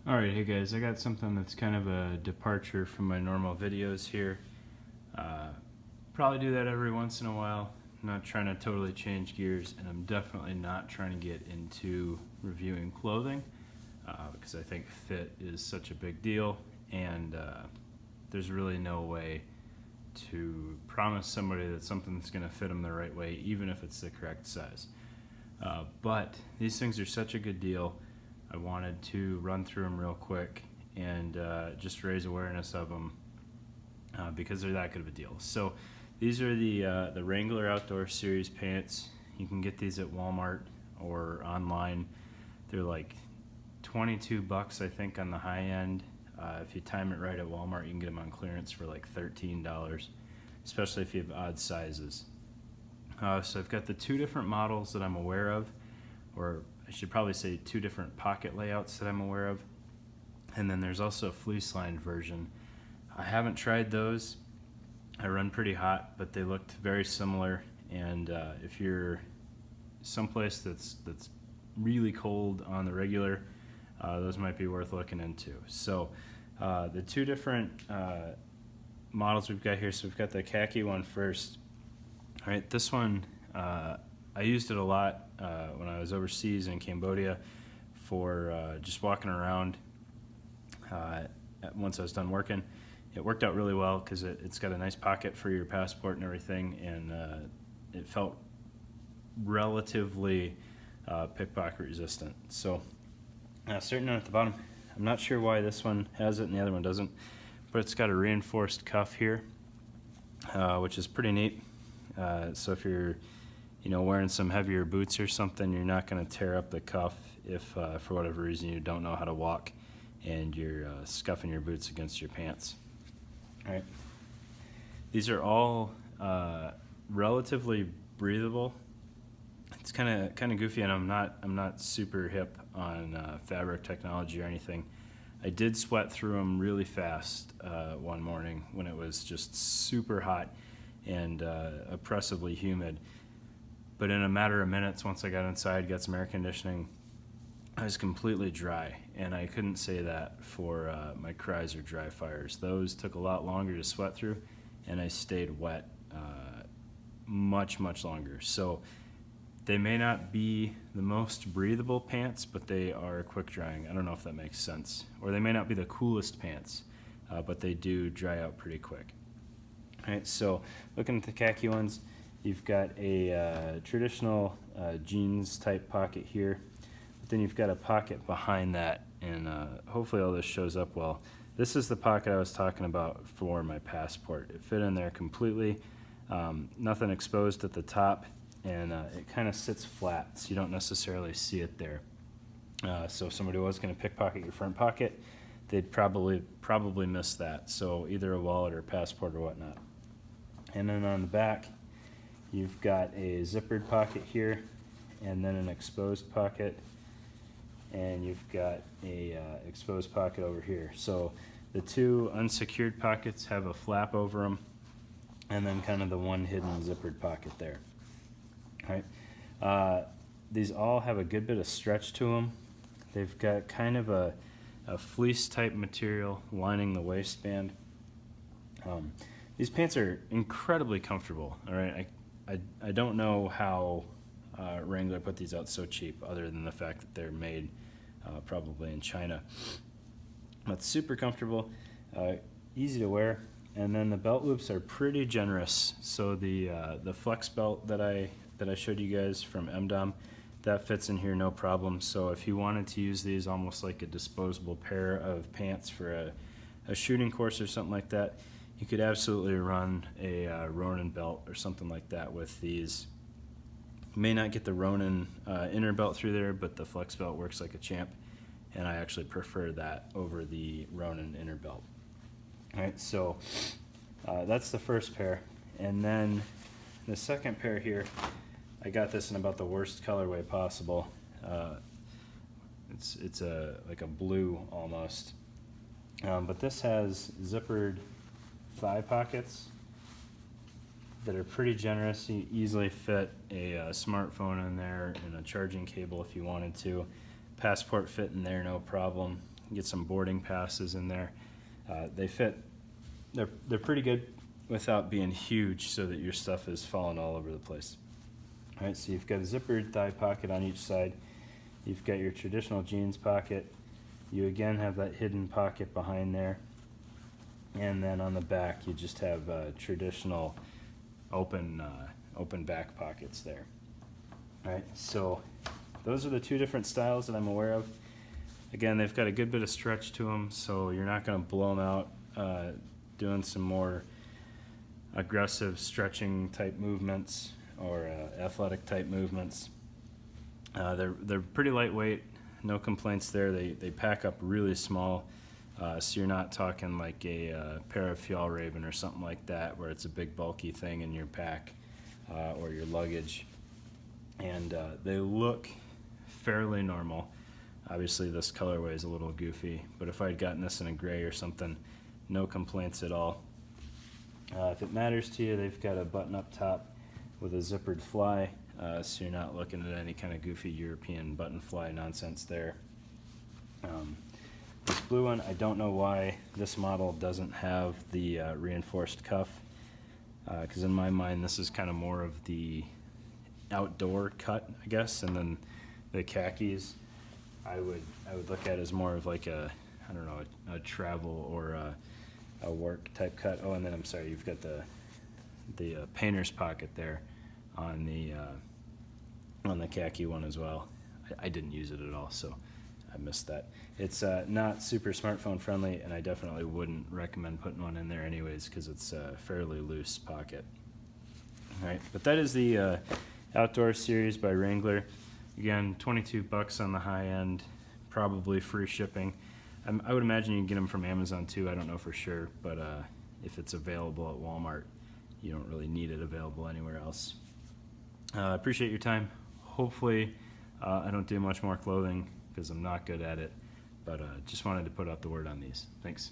Alright, hey guys, I got something that's kind of a departure from my normal videos here. Probably do that every once in a while. I'm not trying to totally change gears, and I'm definitely not trying to get into reviewing clothing because I think fit is such a big deal, and there's really no way to promise somebody that something's going to fit them the right way, even if it's the correct size. But these things are such a good deal. I wanted to run through them real quick and just raise awareness of them because they're that good of a deal. So these are the Wrangler Outdoor Series pants. You can get these at Walmart or online. They're like 22 bucks, I think, on the high end. If you time it right at Walmart, you can get them on clearance for like $13, especially if you have odd sizes. So I've got the two different models that I'm aware of, or I should probably say two different pocket layouts that I'm aware of. And then there's also a fleece-lined version. I haven't tried those. I run pretty hot, but they looked very similar. And if you're someplace that's really cold on the regular, those might be worth looking into. So the two different models we've got here, so we've got the khaki one first. All right, this one, I used it a lot when I was overseas in Cambodia for just walking around once I was done working. It worked out really well because it's got a nice pocket for your passport and everything, and it felt relatively pickpocket resistant. So starting out at the bottom, I'm not sure why this one has it and the other one doesn't, but it's got a reinforced cuff here, which is pretty neat. So if you're wearing some heavier boots or something, you're not going to tear up the cuff if for whatever reason you don't know how to walk and you're scuffing your boots against your pants. All right. These are all relatively breathable. It's kind of goofy, and I'm not super hip on fabric technology or anything. I did sweat through them really fast one morning when it was just super hot and oppressively humid. But in a matter of minutes, once I got inside, got some air conditioning, I was completely dry. And I couldn't say that for my Chrysler dry fires. Those took a lot longer to sweat through, and I stayed wet much longer. So they may not be the most breathable pants, but they are quick drying. I don't know if that makes sense. Or they may not be the coolest pants, but they do dry out pretty quick. All right, so looking at the khaki ones, you've got a traditional jeans type pocket here, but then you've got a pocket behind that, and hopefully all this shows up well. This is the pocket I was talking about for my passport. It fit in there completely, nothing exposed at the top, and it kind of sits flat, so you don't necessarily see it there. So if somebody was going to pickpocket your front pocket, they'd probably miss that, so either a wallet or a passport or whatnot. And then on the back, you've got a zippered pocket here, and then an exposed pocket, and you've got a exposed pocket over here. So the two unsecured pockets have a flap over them, and then kind of the one hidden zippered pocket there. All right. These all have a good bit of stretch to them. They've got kind of a fleece type material lining the waistband. These pants are incredibly comfortable. All right, I don't know how Wrangler put these out so cheap, other than the fact that they're made probably in China. But super comfortable, easy to wear, and then the belt loops are pretty generous. So the flex belt that I showed you guys from MDOM, that fits in here no problem. So if you wanted to use these almost like a disposable pair of pants for a shooting course or something like that, you could absolutely run a Ronin belt or something like that with these. You may not get the Ronin inner belt through there, but the flex belt works like a champ, and I actually prefer that over the Ronin inner belt. All right, so that's the first pair. And then the second pair here, I got this in about the worst colorway possible. It's like a blue almost, but this has zippered thigh pockets that are pretty generous. You easily fit a smartphone in there and a charging cable if you wanted to. Passport fit in there no problem. get some boarding passes in there. They fit, they're pretty good without being huge so that your stuff is falling all over the place. All right, so you've got a zippered thigh pocket on each side. You've got your traditional jeans pocket. You again have that hidden pocket behind there. And then on the back, you just have traditional open back pockets there. All right, so those are the two different styles that I'm aware of. Again, they've got a good bit of stretch to them, so you're not going to blow them out doing some more aggressive stretching type movements or athletic type movements. They're pretty lightweight, no complaints there. They pack up really small, so you're not talking like a pair of Fjallraven or something like that where it's a big bulky thing in your pack or your luggage. And they look fairly normal. Obviously this colorway is a little goofy, but if I'd gotten this in a gray or something, no complaints at all. If it matters to you, they've got a button up top with a zippered fly, so you're not looking at any kind of goofy European button fly nonsense there. This blue one, I don't know why this model doesn't have the reinforced cuff, because in my mind this is kind of more of the outdoor cut, I guess, and then the khakis I would look at as more of like a, I don't know, a travel or a work type cut. Oh, and then I'm sorry, you've got the painter's pocket there on the khaki one as well. I didn't use it at all, so I missed that. It's not super smartphone friendly, and I definitely wouldn't recommend putting one in there anyways because it's a fairly loose pocket. All right, but that is the Outdoor Series by Wrangler. Again, $22 on the high end, probably free shipping. I would imagine you can get them from Amazon too. I don't know for sure, but if it's available at Walmart, you don't really need it available anywhere else. I appreciate your time. Hopefully, I don't do much more clothing because I'm not good at it, but just wanted to put out the word on these. Thanks.